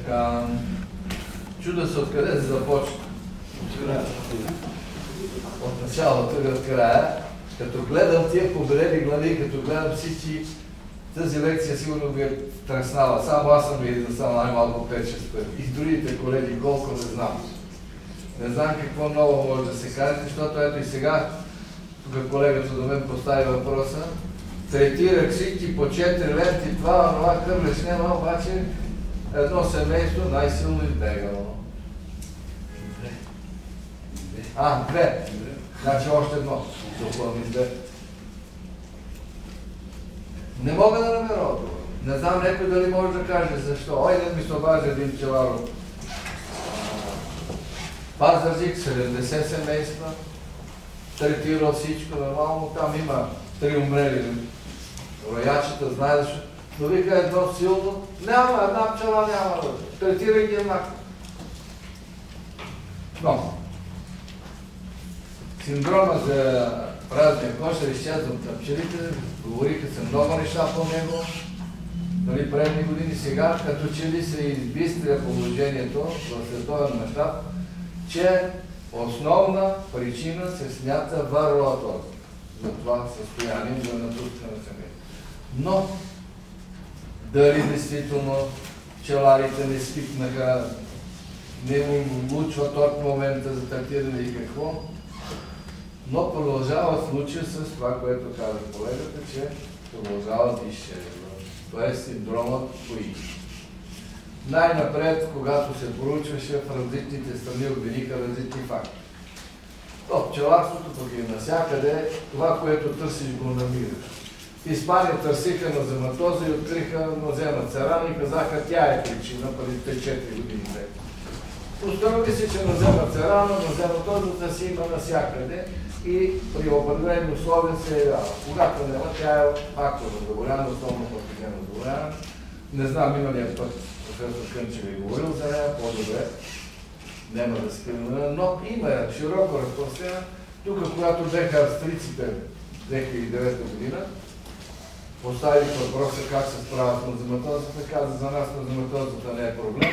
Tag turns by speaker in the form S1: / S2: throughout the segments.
S1: Така, чуда се откъде се започна. От началото и от края. Като гледам тия побелели глави, като гледам всички, тази лекция сигурно ви е треснала. Само аз съм ви изнесал най-малко 5-6 пъти. И другите колеги, колко не знам. Не знам какво ново може да се каже, защото ето и сега, тук колегата до мен постави въпроса, третирах всички по 4 ленти, това кърлеш няма, обаче едно семейство най-силно избегало. Две. Значи още едно. Не мога да намеря отговор. Не знам някой дали може да каже защо. Не ми се обажда един пчелар от Пазарджик, 70 семейства, третирал всичко нормално. Там има 3 умрели роячета, знае защо. Но вика едно силно, няма, една пчела няма. Третирай ги еднакво. Но синдрома за празния кошер изчезват на пчелите, говориха се много неща по него, предни години. Сега, като че ли се избистря положението в световен мащаб, че основна причина се смята варроатоза за това състояние, за натрупване на семейство. Но дали действително пчеларите не свикнаха, не му лучват от момента за третиране и какво, но продължава случая с това, което каза колегата, че продължава да изчезва. Това е синдромът ПОИ. Най-напред, когато се проучваше, в различните страни обвиниха различни факти. В пчеларството пък и навсякъде, това, което търсиш, го намираш. В Испания търсиха назематоза и откриха наземна царана и казаха, тя е причина, преди 4 години. Установи се, че наземна царана, назематозата си има навсякъде и при определени условия се явява. Когато няма, тя е фактор на заболяване, основно патогенно заболяване. Не знам, миналия път професор Кънчев е говорил за нея, по-добре. Няма да спираме, но има широко разпространена. Тук, когато бяха австрийците 2009 година, поставих въпроса как се справят с назематозата, каза, за нас назематозата не е проблем.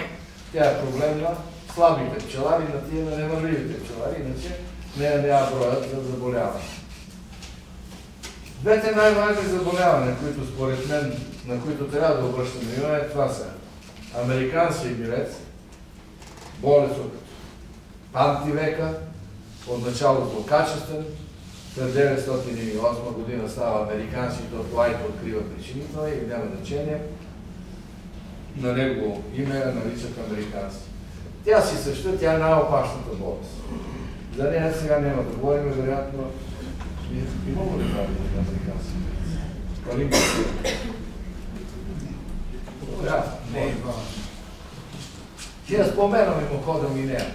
S1: Тя е проблем на слабите пчелари, на тия на невърливите пчелари, иначе няма броят за заболяване. Двете най-важни заболявания, които според мен, на които трябва да обръщаме внимание, това са американски гмирец, болест от пантивека, отначало злокачествен, след 1908 година става американските от Лайт открива причините и няма значение. На него име наричат американски. Тя си съща, тя е най-опасната болест. За нея сега няма да говорим, вероятно, имamo ли това на американски? Калимба. Не е важно. Ще я споменам мимоходом и нея.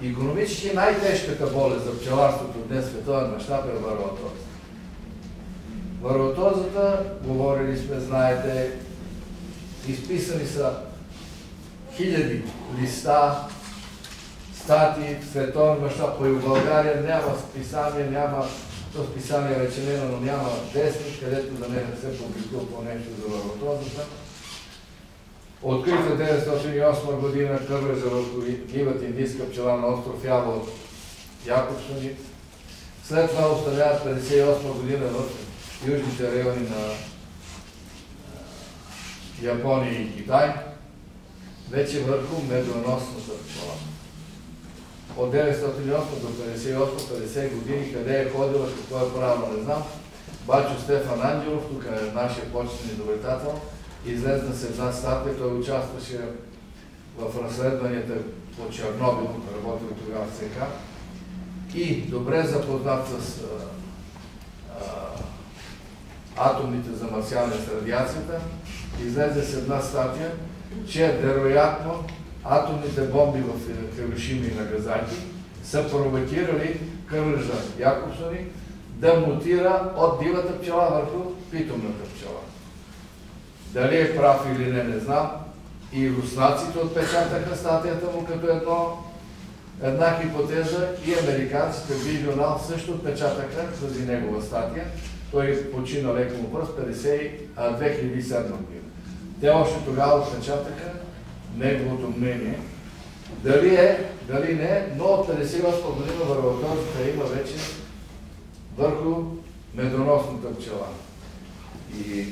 S1: Икономически най-тежката болест за пчеларството днес в световен мащаб е варроатоза. Варроатозата, говорили сме, знаете, изписани са хиляди листа, статии в световен мащаб, по и в България няма списание, няма, то списание вече не, но няма вестник, където да не се публикува по нещо за варроатозата. Открита 1908 година кърлежа върху нивата индийска пчела на остров Ява от Якобсони. След това оставяват 1958 година в южните райони на Япония и Китай, вече върху медоносната пчела. От 1908 до 58-50 години, къде е ходила, какво е правило, не знам. Бачо Стефан Ангелов, тук е нашия почетен изобретател, излезна с една статия, той участваше в разследванията по Чернобил, работил тогава в ЦК и добре запознат с атомните замърсявания с радиацията, излезе с една статия, че вероятно атомните бомби в Хирошима и Нагасаки са провокирали кърлежа Якобсони да мутира от дивата пчела върху питомната пчела. Дали е прав или не знам. И руснаците отпечатаха статията му като една хипотеза и американците в Бижонал също отпечатаха тази негова статия. Той почина леко му пръст 2007 година. Те още тогава отпечатаха неговото мнение. Дали е, дали не, но от 58 година вървотозата има вече върху медоносната пчела. И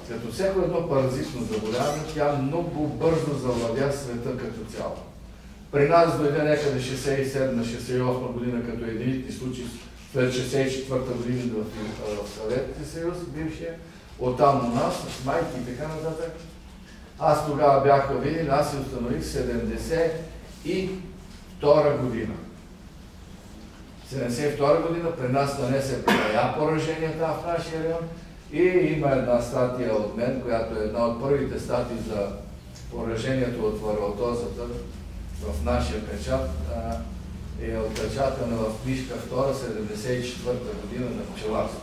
S1: като всяко едно паразитно заболяване, тя много бързо завладя света като цяло. При нас дойде някъде 67-68 година като единични случаи, след 64-та година в Съветския съюз, бившия, оттам у нас, с майки и така нататък. Аз тогава бях във Видин, аз се установих 72 година. 72 година при нас нанесе пораженията в нашия район и има една статия от мен, която е една от първите статии за поражението от варотозата в нашия печат. Е отпечатана в книжка 2, 74 година на пчеларство.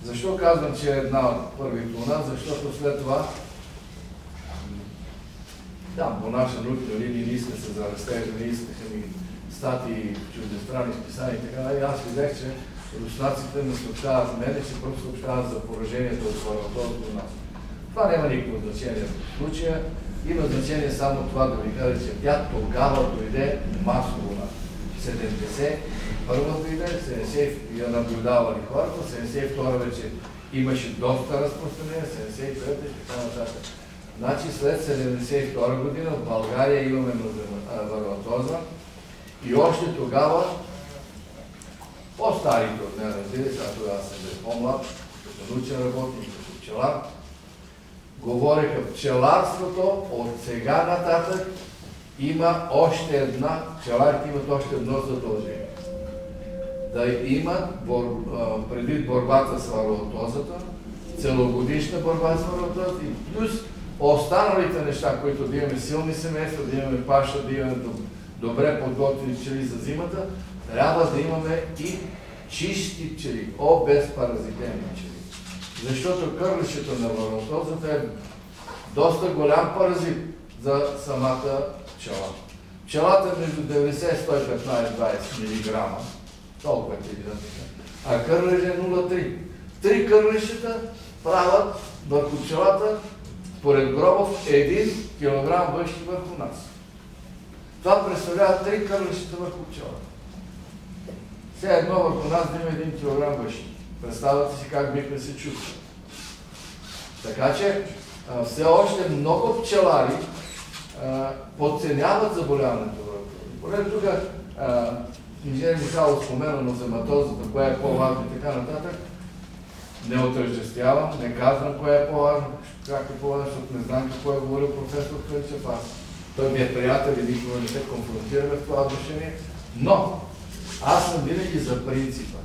S1: Защо казвам, че е една от първите у нас? Защото след това по наша научна линия не иска се зарастежа, не искаха ми статии, чуждестранни списания и така. И аз видях, че руснаците не съобщават мене, че просто съобщават за поражението от варотозата у нас. Това няма никакво значение в случая. Има значение само това да ви кажа, че тя тогава дойде масово на 70, първа дойде, 70 я наблюдавали хората, 72 вече имаше доста разпространение, 73 и така нататък. Значи след 72 година в България имаме варотоза и още тогава по-старите от мен, разбира се, а тогава съм бил по-млад, като научен работник, като пчелар, говореха пчеларството от сега нататък има още една, пчеларите имат още едно задължение. Да имат предвид борбата с варотозата, целогодишна борба с варотозата и плюс останалите неща, които да имаме силни семейства, да имаме паша, да имаме добре подготвени пчели за зимата, трябва да имаме и чисти пчели, безпаразитени пчели. Защото кърлището на варотозата е доста голям паразит за самата пчела. Пчелата е между 90 и 115-20 мг, толкова е а кърлище е 0,3. 3 кърлищата правят върху пчелата, според Гробов, 1 кг външни върху нас. Това представлява 3 кърлищата върху пчелата. Все едно върху нас да има 1 кг външни. Представете си как бихме се чувствали. Така че все още много пчелари подценяват заболяването върху. Поне тук инженер Михайлов спомена на зематозата, кое е по-важно и така нататък. Не отъждествявам, не казвам кое е по-важно, как е по-важно, защото не знам какво е говорил професор Кръчев. Той ми е приятел и никога не се конфронтираме в това отношение. Но аз съм винаги за принципа.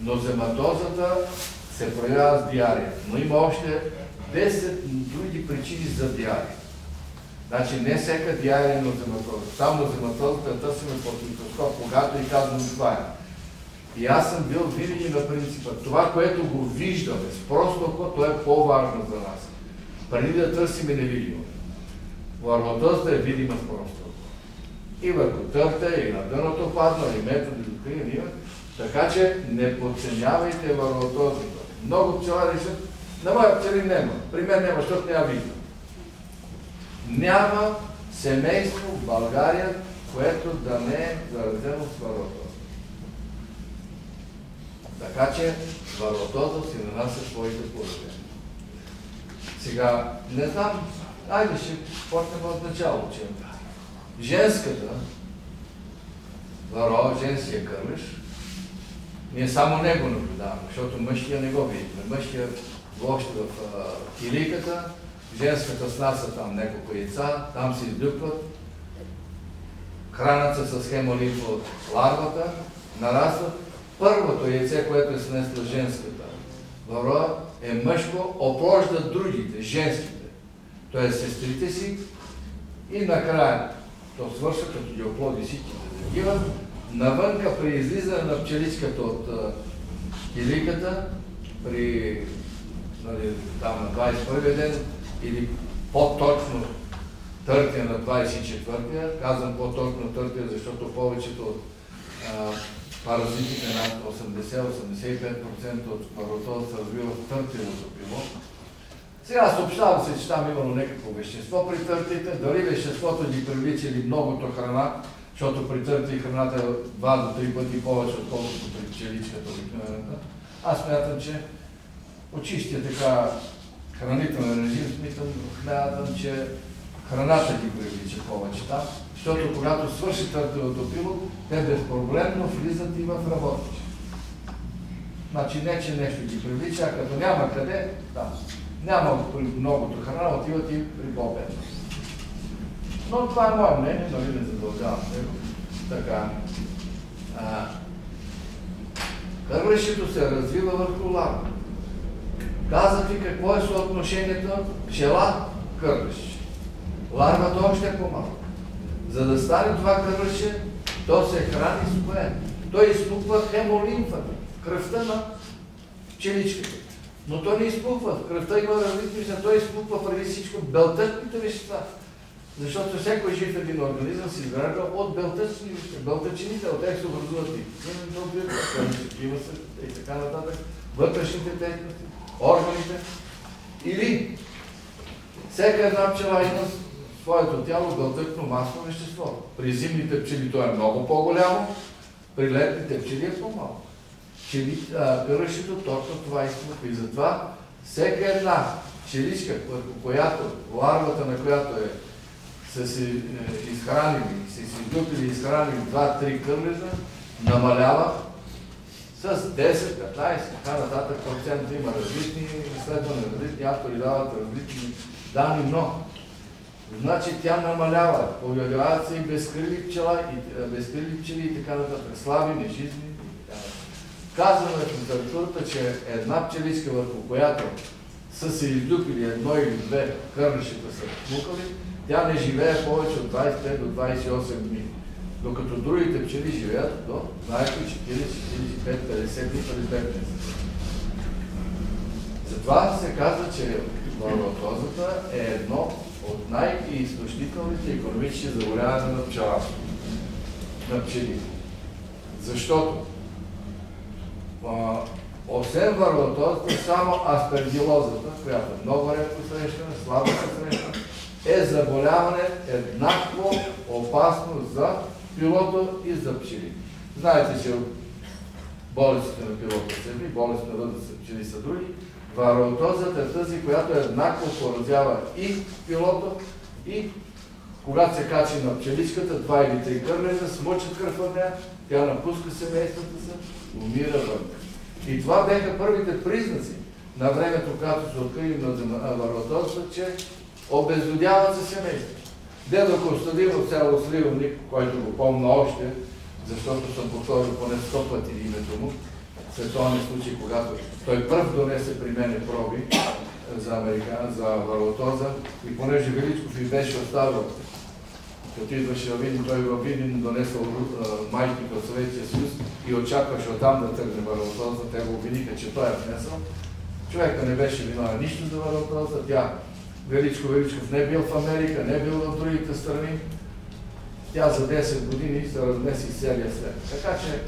S1: Но зематозата се проявява с диария. Но има още 10 други причини за диария. Значи не всяка диария е на зематозата. Само зематозата търсиме под микроскоп, когато и казвам това е. И аз съм бил винаги на принципа. Това, което го виждаме с просто око, то е по-важно за нас. Преди да търсиме невидимо. Варотозата е видима с просто око. И върху търта, и на дъното падна, и методи до крия има. Така че не подценявайте варотозата. Много пчелари решат, на моя пчели няма. При мен няма, защото няма видно. Няма семейство в България, което да не е заразено с варотоза. Така че варотоза си нанася своите поражения. Сега, не знам, айде ще почнем от начало, че женската женския кърлиш, ние само него наблюдаваме, защото мъжкия не го видим. Мъжкия го още в килийката, женската снася там няколко яйца, там се издюкват, хранят се с хемолимфа от ларвата, нарастват. Първото яйце, което е снесла женската вароа, е мъжко, оплождат другите, женските, т.е. сестрите си и накрая то свършва, като ги оплоди всичките такива, навънка при излизане на пчеличката от килийката, при там на 21 ден или по-точно търтия на 24-я, казвам по-точно търтия, защото повечето от паразитите над 80-85% от варотоза се развива в търтиевото пило. Сега съобщава се, че там имало някакво вещество при търтите, дали веществото ги привлича или многото храна, защото при търти храната е 2 до 3 пъти повече, отколкото при пчеличката обикновената. Аз смятам, че очистия така хранителен режим, смятам, че храната ги привлича повече там, защото когато свърши търтевото пило, те безпроблемно влизат и в работниче. Значи не, че нещо ги привлича, а като няма къде, да. Няма при многото храна, отиват и при по-бедно. Но това е мое мнение, но ви не задължавам него. Така. Кърлешето се развива върху ларва. Казах ви какво е съотношението пчела-кърлеш. Ларвата още е по-малко. За да стане това кърлеше, то се храни с кое? Той изпуква хемолимфата, кръвта на пчеличката. Но то не изпуква. В кръвта има различни неща. Той изпуква преди всичко белтъчните вещества. Защото всеки жив един организъм се изгражда от белтъчни вещества. Белтъчините, от тях се образуват и така нататък. Вътрешните течности, органите. Или всяка една пчела има своето тяло белтъчно масно вещество. При зимните пчели то е много по-голямо, при летните пчели е по-малко. Кърлешето точно това изпуква. И затова всяка една пчеличка, ларвата на която са се изхранили, са се издупили и изхранили 2-3 кърлежа, намалява с 10, 15, така нататък процента. Има различни изследвания, различни автори дават различни данни, но значи тя намалява. Появяват се и безкрили пчели и така нататък. Слаби, нежизни. Казано е в литературата, че една пчеличка, върху която са се издупили 1 или 2 кърлешета са смукали, тя не живее повече от 25 до 28 дни. Докато другите пчели живеят до, знаете, 40, 45, 50 дни, 55 месеца. Затова се казва, че варлатозата е едно от най-изтощителните икономически заболявания на пчеларството, на пчелите. Защото освен варлатозата, само аспергилозата, която е много редко срещана, слабо се срещана, е заболяване еднакво опасно за пилото и за пчели. Знаете, че болестите на пилота са едни, болестите на ръда пчели са други. Варлатозата е тази, която еднакво поразява и пилото, и когато се качи на пчеличката, 2 или 3 кърлежа, смъчат кръв от нея, тя напуска семейството си, умира вън. И това бяха първите признаци на времето, когато се открили на варлатозата, че обезлюдяват се семейства. Дедо Костадинов, село Сливовник, който го помня още, защото съм повторил поне 100 пъти името му, световни случаи, когато той пръв донесе при мене проби за варлатоза и понеже Величков и беше оставил, като идваше във Видин, той във Видин донесъл майки от Съветския съюз и очакваше оттам да тръгне варлатоза. Те го обвиниха, че той е внесъл. Човека не беше виновен нищо за варлатоза. Тя, Величков не бил в Америка, не бил в другите страни. Тя за 10 години се разнеси целия свет. Така че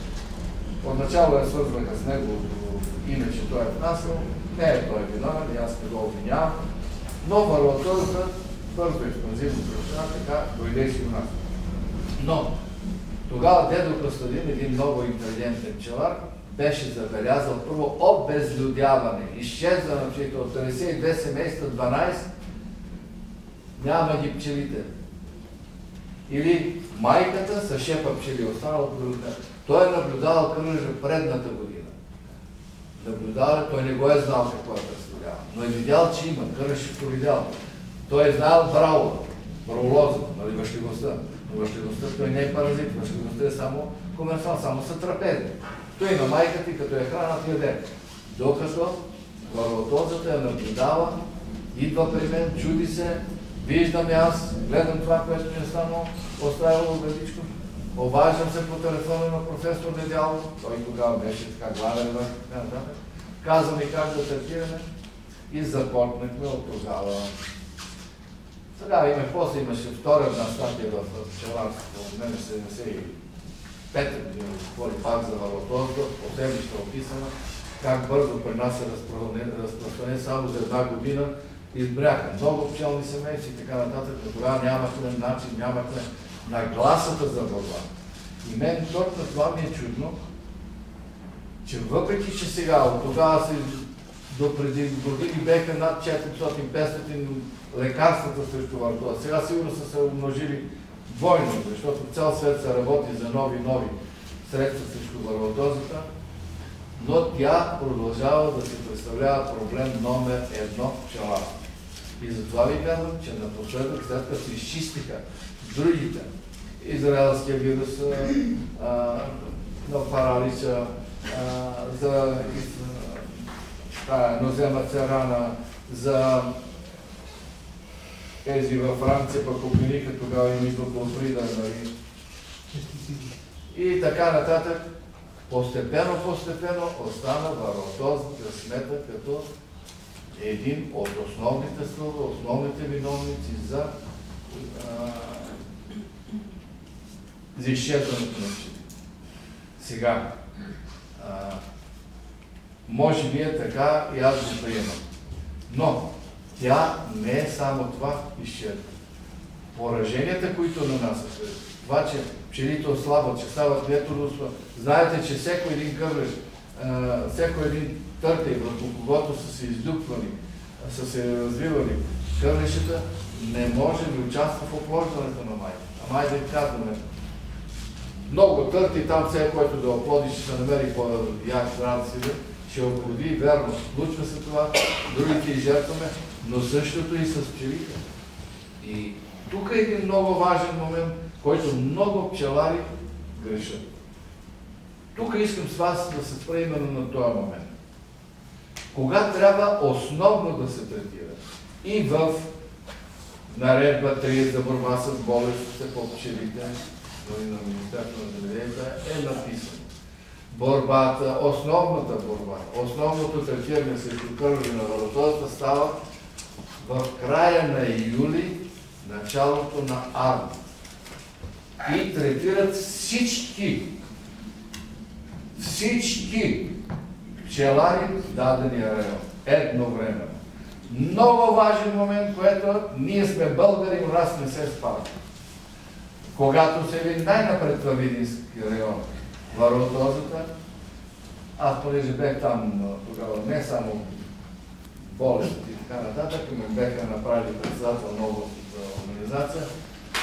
S1: отначало свързваха с него име, че той е внасял. Не е той виновен, и аз не го обвинявам. Но варлатозата бързо експанзивно причина, така дойде си у нас. Но тогава дедо Костадин, един много интелигентен пчелар, беше забелязал първо обезлюдяване. Изчезва на пчелите от 52 семейства, 12 няма ги пчелите. Или майката с шепа пчели останала от другата. Той е наблюдавал кърлежа предната година. Наблюдавал, той не го е знал какво е представлява, но е видял, че има, кърлежето видял. Той е знаел браулоза, нали, въшлигостта. Но въшлигостта той не е паразит, въшлигостта е само комерсант, само са трапези. Той на майката и като е хранат яде. Докато варлатозата я наблюдава, идва при мен, чуди се, виждам аз, гледам това, което ми е станало, оставило Величков, обаждам се по телефона на професор Недялов, той тогава беше така главен, така нататък. Каза ми как да третираме и започнахме от тогава. Сега после имаше втора една статия в пчеларството, от мен 75 години, говори пак за варлатозата, последнища описана, как бързо при нас се разпространя само за една година избряха много пчелни семейства и така нататък, но тогава нямахме начин, нямахме нагласата за борба. И мен точно това ми е чудно, че въпреки, че сега, от тогава до преди години беха над 400-500 лекарствата срещу варотоза. Сега сигурно са се умножили двойно, защото в цял свет се работи за нови средства срещу варотозата, но тя продължава да се представлява проблем номер 1 пчела. И затова ви казвам, че напоследък, след като се изчистиха другите, израелския вирус на паралича, за нозема царана, за тези във Франция, пък обвиниха тогава и микроклоприда, нали? И така нататък, постепенно остана варотозата смета като един от основните стълба, основните виновници за изчезването на пчелите. Сега, може би е така и аз го приемам. Но тя не е само това изчезва. Пораженията, които нанасят, това, че пчелите ослабват, че стават нетрудоспособни. Знаете, че всеки един кърлеж, всеки един търтей, върху когото са се издуквали, са се развивали кърлешата, не може да участва в оплождането на майка. А май да казваме, много търти, там всеки, който да оплоди, ще се намери по-як си, ще оплоди, верно, случва се това, другите изжертваме, но същото и с пчелите. И тук е един много важен момент, който много пчелари грешат. Тук искам с вас да се спра именно на този момент. Кога трябва основно да се третира? И в наредба 3 за борба с болестите по пчелите, на Министерството на земеделието е написано. Борбата, основната борба, основното третиране срещу кърлежа на варотозата става в края на юли, началото на август. И третират всички пчелари в дадения район. Едновременно. Много важен момент, което ние сме българи, но нас не се спада. Когато се види най-напред във Видински район варотозата, аз понеже бех там тогава не само болести и така нататък, ми беха направили председател на областната организация,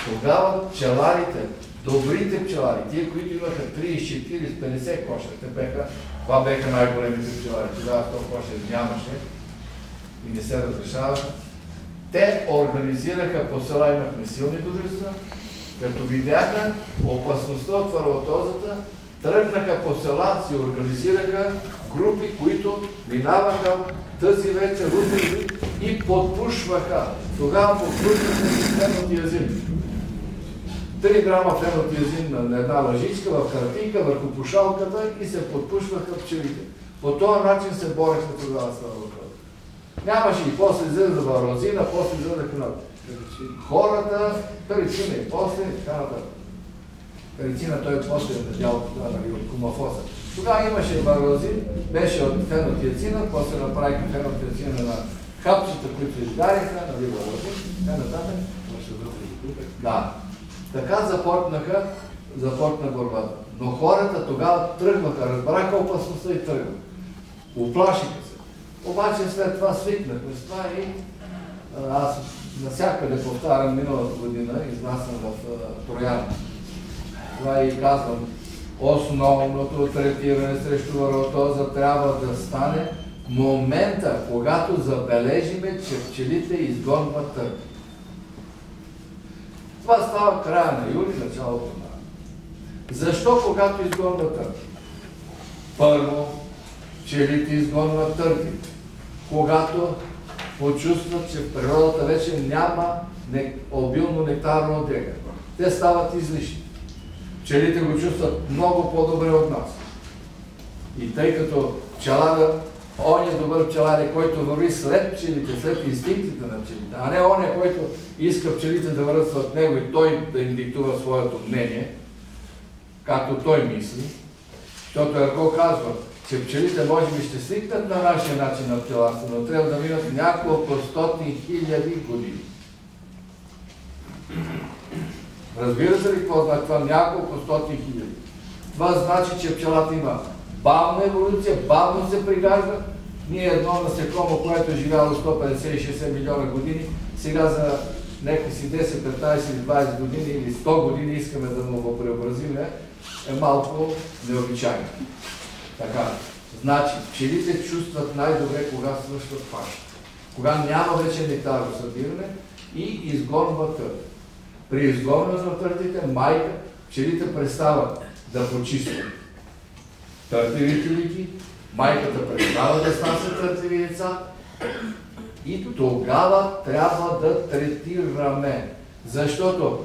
S1: тогава пчеларите, добрите пчелари, тия, които имаха 30, 40, 50 кошера, това беха най-големите пчелари, тогава 100 кошер нямаше и не се разрешаваха. Те организираха по села, имахме силни дружества, като видяха опасността от варотозата, тръгнаха по села, си организираха групи, които минаваха тази вечер утре и подпушваха. Тогава подпушваха фенотиазин. 3 грама фенотиазин на една лъжичка в картинка върху пушалката и се подпушваха пчелите. По този начин се бореха тогава с варотозата. Нямаше и после излезе варозина, после излезе хнат. Хората, перицина и после, така нататък. Перицина той после е надял от кумафоса. Тогава имаше варозин, беше от фенотиацина, после направиха фенотиацина на хапчета, които изгаряха, нали варозин, така нататък. Да. Така започна борбата. Но хората тогава тръгваха, разбраха опасността и тръгваха. Уплашиха се. Обаче след това свикнахме с това и аз навсякъде повтарям миналата година, изнасям в Троян. Това и казвам, основното третиране срещу варотоза трябва да стане момента, когато забележиме, че пчелите изгонват търг. Това става края на юли, началото на. Защо когато изгонват търг? Първо, пчелите изгонват търги. Когато почувстват, че в природата вече няма обилно нектарно отдега. Те стават излишни. Пчелите го чувстват много по-добре от нас. И тъй като пчелара, он е добър пчелар, който върви след пчелите, след инстинктите на пчелите, а не он е, който иска пчелите да върват след него и той да им диктува своето мнение, както той мисли. Защото ако казва, че пчелите може би ще свикнат на нашия начин на пчеларство, но трябва да минат няколко стотин хиляди години. Разбирате ли какво значи това? Няколко стотин хиляди. Това значи, че пчелата има бавна еволюция, бавно се пригажда. Ние едно насекомо, което е живяло 150-60 милиона години, сега за някакси 10, 15 или 20 години или 100 години искаме да му го преобразим, е малко необичайно. Така, значи, пчелите чувстват най-добре кога свършват фаща. Кога няма вече нектаро събиране и изгонва търт. При изгонването на търтите, майка, пчелите престават да почистват търтевите лики, майката престава да снася търтеви яйца и тогава трябва да третираме. Защото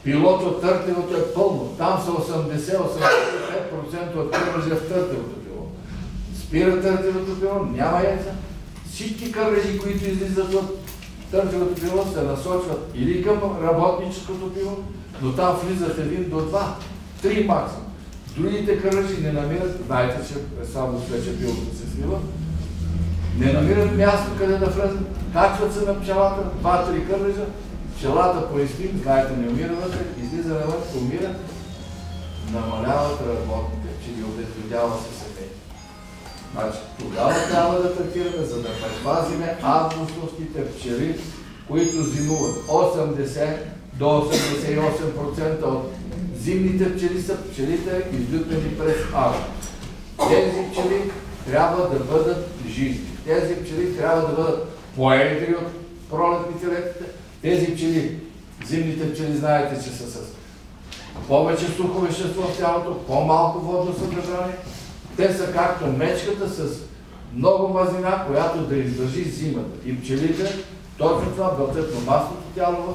S1: пилото търтевото е пълно. Там са 80-85% от кърлежа в търтевото пило. Спира търтевото пило, няма яйца. Всички кърлежи, които излизат от търтевото пило, се насочват или към работническото пило, но там влизат 1 до 2, 3 максимум. Другите кърлежи не намират, знаете, че само вече пилото се слива, не намират място къде да влезат, качват се на пчелата, 2-3 кърлежа, пчелата по инстинкт, знаете, не умира вътре, излиза навън, умира, намаляват работните пчели, обезлюдява се семей. Значи, тогава трябва да третираме, за да предпазиме августовските пчели, които зимуват. 80 до 88% от зимните пчели са пчелите, излюпени през август. Тези пчели трябва да бъдат жизни. Тези пчели трябва да бъдат поедри от пролетните летите. Тези пчели, зимните пчели, знаете, че са с повече сухо вещество в тялото, по-малко водно съдържание. Те са както мечката с много мазнина, която да издържи зимата. И пчелите, точно това, бълтътно-маслото тяло в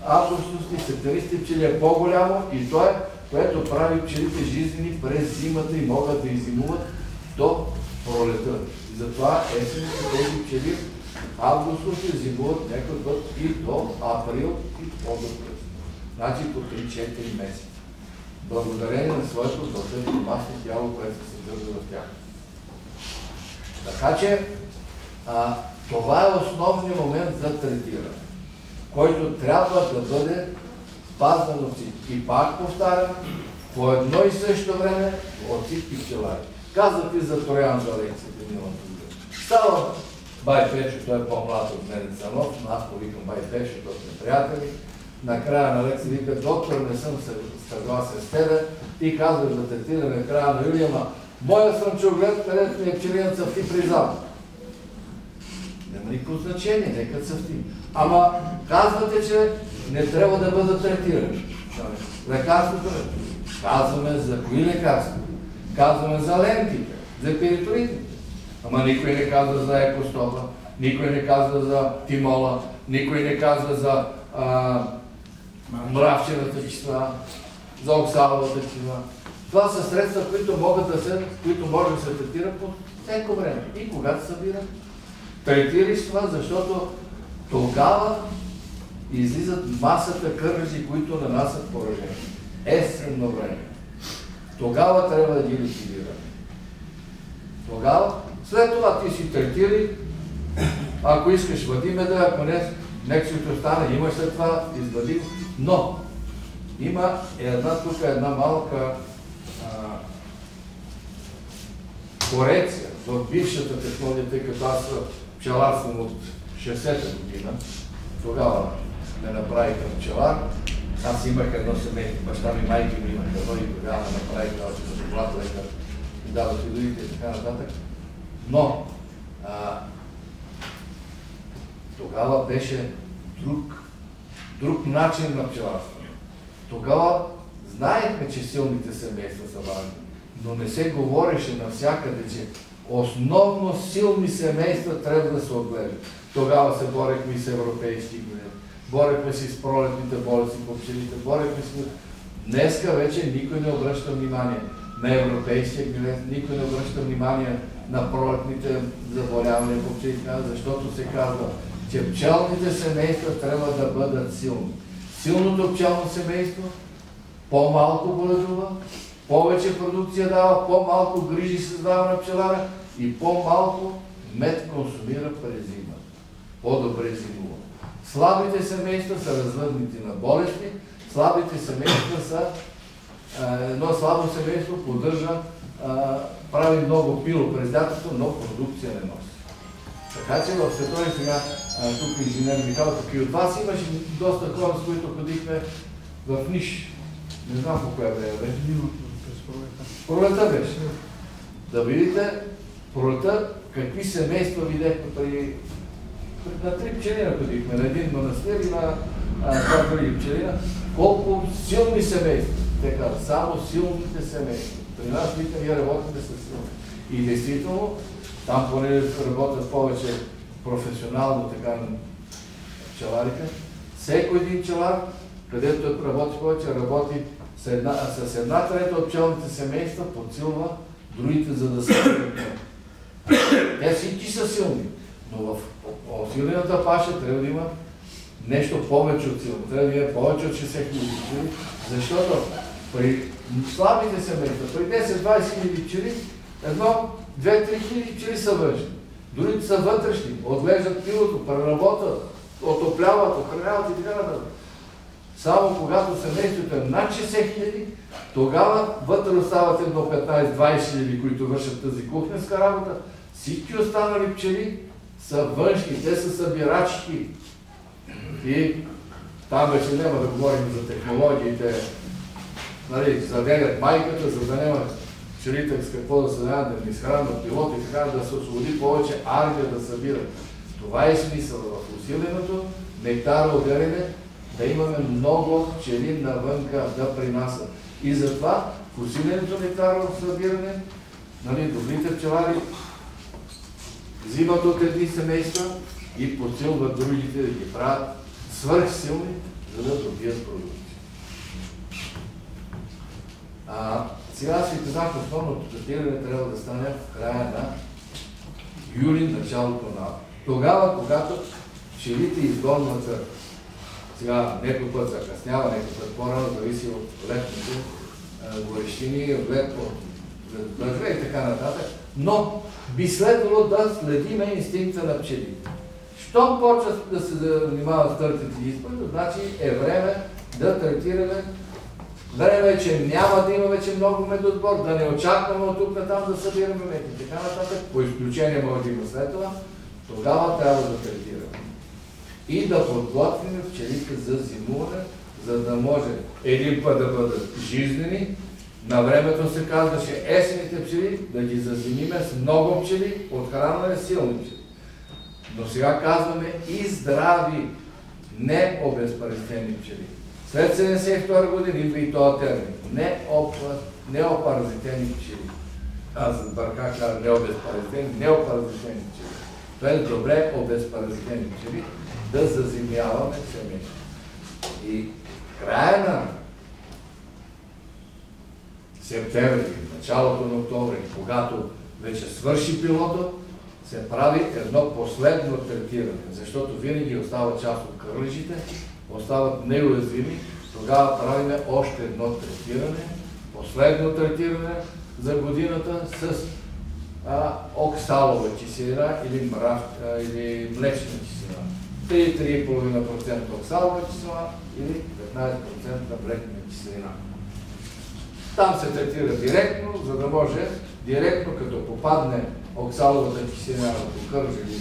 S1: августовски септемвристи пчели е по-голямо и то е, което прави пчелите жизнени през зимата и могат да иззимуват до пролета. И затова есените тези пчели августовски зимуват някакъв път и до април и по-добре. Значи по 3-4 месеца. Благодарение на своето бълтътно масло тяло, което се съдържа в тях. Така че това е основният момент за третиране, който трябва да бъде спазван от всички. И пак повтарям, по едно и също време от всички пчелари. Казах и за Троян за лекцията миналата година. Става бай Пешо, той е по-млад от мен Цанов, аз повикам бай Пешо, той сме приятели. Накрая на лекция вика, доктор, не съм съгласен с тебе, ти казваш да третираме края на юли, ама моя слънчоглед, където ми е пчелина цъфти при запад. Няма никакво значение, нека цъфти. Ама казвате, че не трябва да бъдат третирани. Лекарството не. Казваме за кои лекарства? Казваме за лентите, за периторитите. Ама никой не казва за екостопа, никой не казва за тимола, никой не казва за мравчевата кисела, за оксаловата кисела. Това са средства, които може да се третират по всяко време. И когато събират, третираш това, защото тогава излизат масата кърлежи, които нанасят поражение. Есенно време. Тогава трябва да ги ликвидираме. Тогава, след това ти си третири, ако искаш вади меда, ако не, нека си остане, имаш след това, извади. Но има една малка корекция в бившата технология, тъй като аз пчелар съм от 60-та година. Тогава ме направиха пчелар. Аз имах едно семейство, баща ми, майки ми имах едно и тогава ме направиха като доклад лекар. И дадох и другите и така нататък. Но тогава беше друг начин на пчеларство. Тогава знаехме, че силните семейства са важни, но не се говореше навсякъде, че основно силни семейства трябва да се отглеждат. Тогава се борехме и с европейски гнев, борехме си с пролетните болести по пчелите, борехме си... Днеска вече никой не обръща внимание на европейския гнев, никой не обръща внимание на пролетните заболявания по пчелите, защото се казва, че пчелните семейства трябва да бъдат силни. Силното пчелно семейство по-малко боледува, повече продукция дава, по-малко грижи създава на пчелара и по-малко мед консумира през зима. По-добре зимува. Слабите семейства са развъдните на болести, слабите семейства са едно слабо семейство поддържа, прави много пило през лятото, но продукция не носи. Така че в Светони сега, тук инженер Михайлов, и от вас имаше доста хора, с които ходихме в Ниш. Не знам по коя време беше. Пролета беше. Да видите пролета какви семейства видяхме при... На 3 пчелина ходихме, на един манастир и на два други пчелина. Колко силни семейства. Те казват, само силните семейства. При нас ние работим с силни. И действително, там поне работят повече професионално така пчеларите. Всеки един пчелар, където работи повече, работи с една трета от пчелните семейства, подсилва другите, за да се те всички са силни, но в силната паша трябва да има нещо повече от силно. Трябва да има повече от 60 хиляди пчели, защото при слабите семейства, при 10-20 хиляди пчели, 2-3 хиляди пчели са външни. Другите са вътрешни, отглеждат пилото, преработват, отопляват, охраняват и така нататък. Само когато семейството е над 60 хиляди, тогава вътре остават едно 15-20 хиляди, които вършат тази кухненска работа. Всички останали пчели са външни, те са събирачки. И там вече няма да говорим за технологиите, нали, заделят майката, за да няма пчелите с какво да се дадат, да не изхранват пилот и така, да се освободи повече армия да събират. Това е смисъл в усиленото, нектара отделяне, да имаме много пчели навънка да принасят. И затова в усиленото нектарово събиране, нали, добрите пчелари взимат от едни семейства и подсилват другите, да ги правят свърхсилни, за да добият продукти. Сега си казах, основното третиране трябва да стане в края на юли, началото на август. Тогава, когато пчелите изгонват зърно. Сега някой път закъснява, някой път по-рано, зависи от летните горещини, от дъжда и така нататък. Но би следвало да следиме инстинкта на пчелите. Щом почват да се занимават с търтите изпъди, значи е време да третираме. Време е, че няма да има вече много медотбор, да не очакваме от тук натам да събираме мед и така нататък. По изключение може да има след това. Тогава трябва да третираме. И да подготвим пчелите за зимуване, за да може един път да бъдат жизнени. На времето се казваше есените пчели да ги зазимиме с много пчели, отхранване силни пчели. Но сега казваме и здрави, не обезпаразитени пчели. След 1972 година идва и този термин. Неопаразитени пчели. Аз бърках необезпаразитени, неопаразитени пчели. Това е добре обезпаразитени пчели да зазимяваме семейство. И края на септември, началото на октомври, когато вече свърши пилото, се прави едно последно третиране, защото винаги остава част от кърлежите, остават неуязвими, тогава правиме още едно третиране, последно третиране за годината с оксалова киселина или млечна киселина. 3-3,5% оксалова киселина или 15% млечна киселина. Там се третира директно, за да може директно, като попадне оксаловата киселина върху кърж или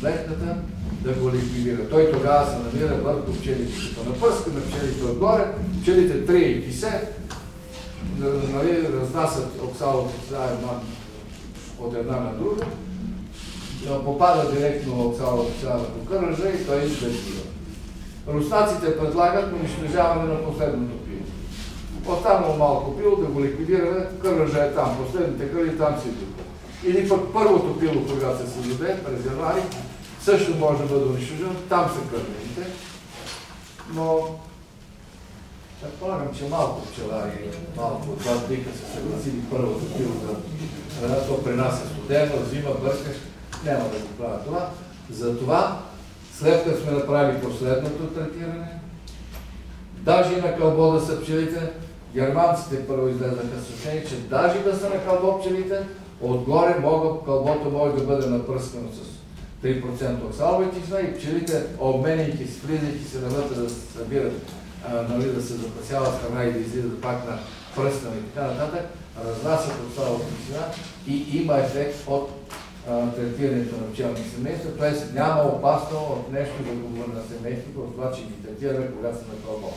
S1: млечната, да го ликвидира. Той тогава се намира върху пчелите. Като напърскаме пчелите отгоре, пчелите трие и кисе, разнасят оксаловата киселина от една на друга, попада директно оксаловата киселина върху кържа и той избегива. Руснаците предлагат унищожаване на последното пило. Останало малко пило, да го ликвидираме, кържа е там, последните кърли там си идват. Или пък първото пило, когато се създаде през януари, също може да бъде унищожено, там са кърлените. Но предполагам, че малко пчелари, малко от вас биха се съгласили първото пило да то принася студено, зима, бъркаш, няма да го правя това. Затова, след като сме направили последното третиране, даже и на кълбо да са пчелите, Германците първо излезнаха с решение, че даже да са на кълбо пчелите, отгоре кълбото може да бъде напръскано с 3% оксаловетична и пчелите, обменяйки се, влизайки се навътре да се събират, да се запасяват храна и да излизат пак на пръстане и така нататък, разнасят оксаловетична и има ефект от третирането на пчелни семейства, т.е. няма опасно от нещо да го върна семейството, от това, че ги третираме, когато са на кълбо.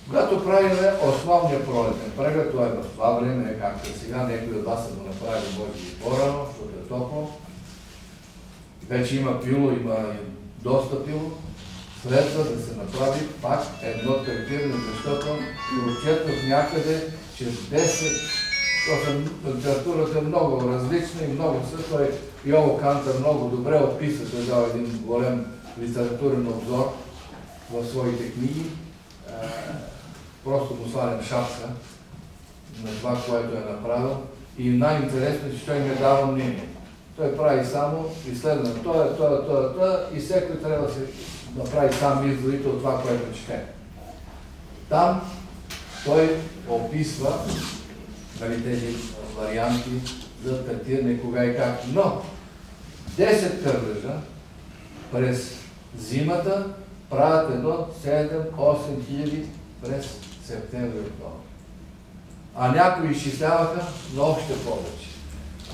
S1: Когато правим основния пролетен преглед, това е в това време, както сега, някой от вас са го направили, може би по-рано, защото е топло. Вече има пило, има доста пило. Следва да се направи пак едно третиране, защото прочетох някъде, че 10, температурата е много различна и много също е. Йово Кантър много добре описа, той дал един голем литературен обзор в своите книги. Просто му свалям шапка на това, което е направил. И най-интересно е, че той не дава мнение. Той прави само изследване. Това и всеки трябва да се направи сам изводите от това, което чете. Там той описва тези варианти за третиране кога и как. Но 10 кърлежа през зимата правят едно 7-8 хиляди през септември-октомври. А някои изчисляваха на още повече.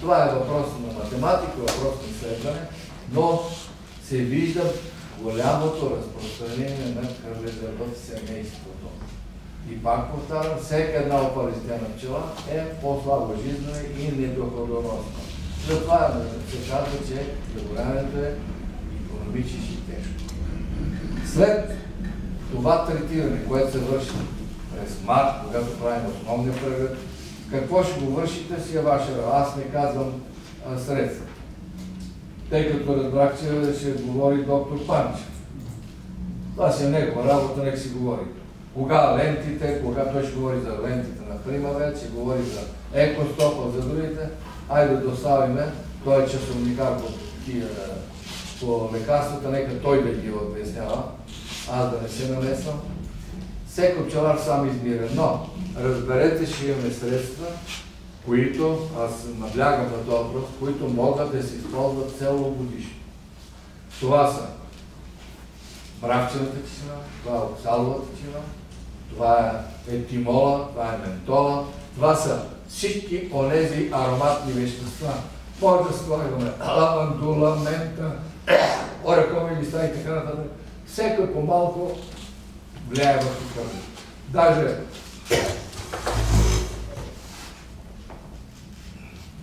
S1: Това е въпрос на математика, въпрос на изследване, но се вижда голямото разпространение на кърлежа в семейството. И пак повтарям, всяка една опаристена пчела е по-слабо жизнена и недоходоносна. Затова се казва, че заболяването е икономически тежко. След това третиране, което се върши през март, когато правим основния преглед, какво ще го вършите си е ваша работа. Аз не казвам средства. Тъй като разбрах, че ще говори доктор Панчев. Това си е негова работа, нека си говори. Кога лентите, кога той ще говори за лентите на Примавет, ще говори за екостопа, за другите. Айде да доставиме, той е часовникар по лекарствата, нека той да ги обяснява, аз да не се намесвам. Всеки пчелар сам избира, но разберете, че имаме средства, които, аз наблягам на този въпрос, които могат да се използват целогодишно. Това са мравчената киселина, това е оксаловата киселина, това е етимола, това е ментола, това са всички онези ароматни вещества. Може да слагаме лавандула, мента, орехови листа и така нататък. Всеки по-малко влияе върху кърлежа. Даже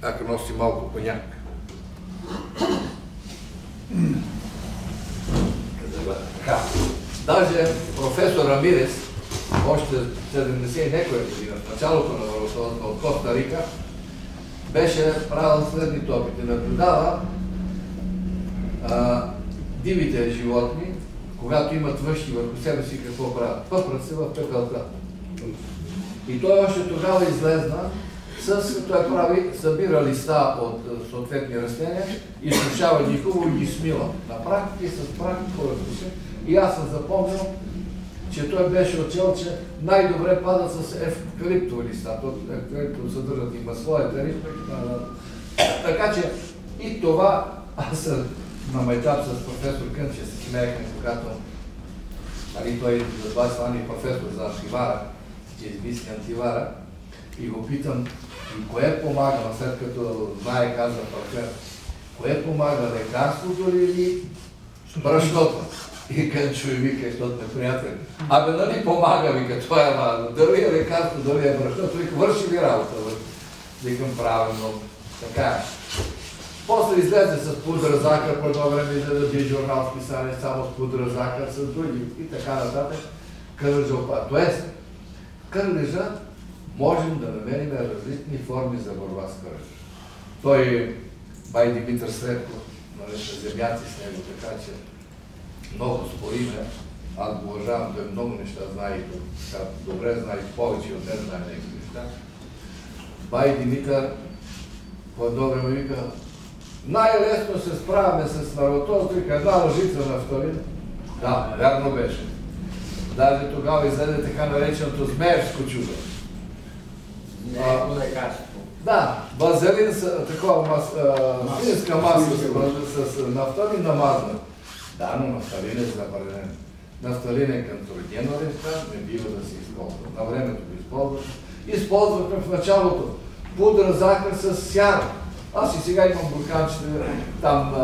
S1: ако носи малко коняк. Даже професор Рамирес, още 70 некоя година, в началото на върховата от Коста Рика, беше правил следните опити. Наблюдава дивите животни, когато имат външни върху себе си, какво правят? Пъпрат се в пепелта. И той още тогава излезна той прави, събира листа от съответни растения, изсушава ги хубаво и ги смила. На практика и с практика разпише. И аз съм запомнил, че той беше отчел, че най-добре пада с евкалиптови листа. Евкалиптово съдържат и масло, етерична и така нататък. Така че и това, аз на майтап с професор Кънче се смеяхме, когато той за това стане професор за антивара, че измисли антивара, и го питам, и кое помага, след като знае, казва професор, кое помага, лекарството ли или брашното? И Кънчо ми вика, защото ме приятели. Абе, нали помага, вика, това е важно. Дали е лекарство, дали е брашното, вика, върши ли работа? Викам правилно. Така е. После излезе с пудра захар, по едно време излезе един журнал с писание само с пудра захар, с други и така нататък. Кърлежа опада. Тоест, кърлежа можем да намерим различни форми за борба с кърлежа. Той, бай Димитър Средков, са земяци с него, така че много спориме. Аз го уважавам, той много неща знае и добре знае, повече от мен знае някакви неща. Бай Димитър по едно време вика, най-лесно се справяме с марлатоза, вика една лъжица на вторин. Да, вярно беше. Даже тогава излезе така нареченото змеевско чудо.
S2: Не е лекарство.
S1: Да, вазелин с такова свинска маса с нафталин намазана. Да, но нафталин е забранен. Нафталин е канцерогенна вещество, не бива да се използва. На времето го използвахме. Използвахме в началото пудра захар с сяра. Аз и сега имам бурканчета, там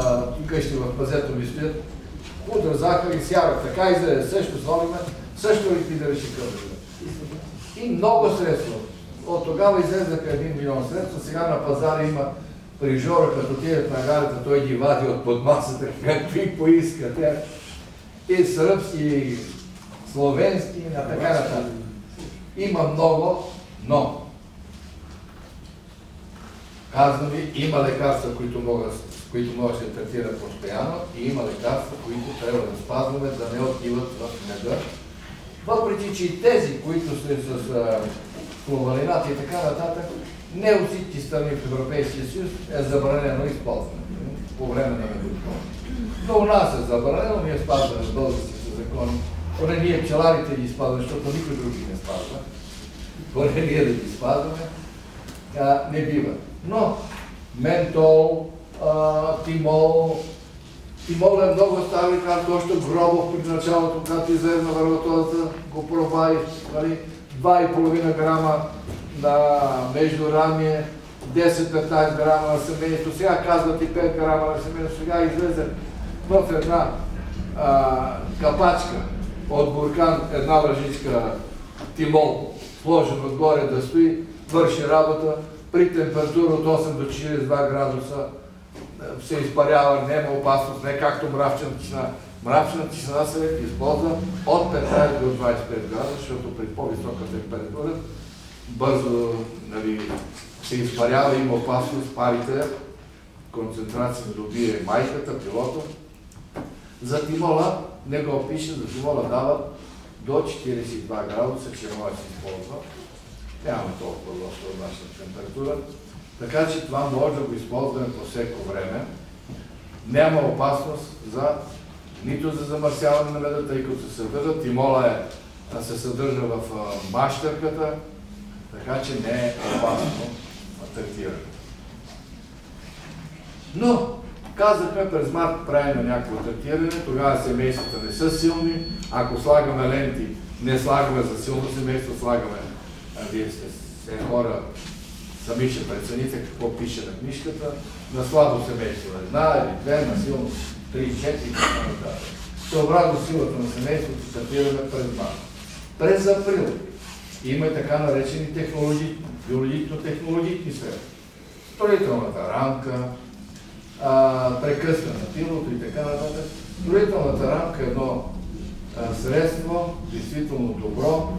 S1: къщи в пазето ми стоят. Пудра захар и сяра. Така излезе. Също слагаме, също ликвидираше къмъра. И много средства. От тогава излезаха 1 милион средства. Сега на пазара има при Жора, като отидат на гарата, той ги вади от под масата, какви поиска. И сръбски, и словенски, и така нататък. Има много, но казвам ви, има лекарства, които може да се третира постоянно и има лекарства, които трябва да спазваме, да не отиват в меда. Въпреки, че и тези, които са с кловалината и така нататък, не от всички страни в Европейския съюз е забранено използване по време на медоизползване. Но у нас е забранено, ние спазваме българските закони. Поне ние пчеларите ги спазваме, защото никой други не спазва. Поне ние да ги спазваме, не бива. Но ментол, тимол е много стар лекар, още Гробов при началото, когато излезе на върватозата, го пробва 2,5 грама на междурамие, 10-15 грама на семейство. Сега казват и 5 грама на семейство. Сега излезе в една капачка от буркан, една лъжичка тимол, сложен отгоре да стои, върши работа. При температура от 8 до 42 градуса се изпарява, няма опасност, не както мравчената тишина. Мравчената тишина се използва от 15 до 25 градуса, защото при по-висока температура бързо се изпарява, има опасност парите, концентрация да добие майката, пилота. За тимола не го пише, за тимола дава до 42 градуса, че може да се използва. Нямаме толкова лошо от нашата температура. Така че това може да го използваме по всеко време. Няма опасност нито за замърсяване на меда, тъй като се съдържа. Тимола се съдържа в мащерката, така че не е опасно на третиране. Но, казахме, през март правим някакво третиране, тогава семействата не са силни. Ако слагаме ленти, не слагаме за силно семейство, слагаме, вие сте все хора, сами ще прецените какво пише на книжката, на слабо семейство, 1 или 2, на силно 3, 4 и така нататък. Съобразно силата на семейството стартираме през март. През април има и така наречени биологично-технологични средства. Строителната рамка, прекъсване на пилото и така нататък. Строителната рамка е едно средство, действително добро.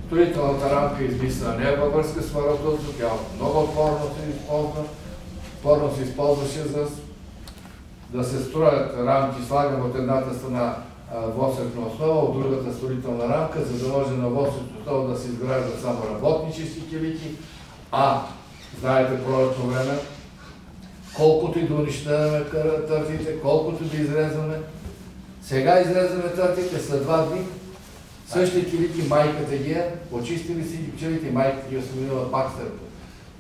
S1: Строителната рамка е измислена не във връзка с варатоза, тя много отворно се използва. Отворно се използваше за да се строят рамки, слагам от едната страна восъчна основа, от другата строителна рамка, за да може на восъчна основа да се изграждат само работнически килики, знаете пролетно време, колкото и да унищожаваме търтите, колкото да изрезваме. Сега изрезваме търтите, след 2 дни, същите килики майката ги е, почистили си ги пчелите и майката ги освободила пак търта.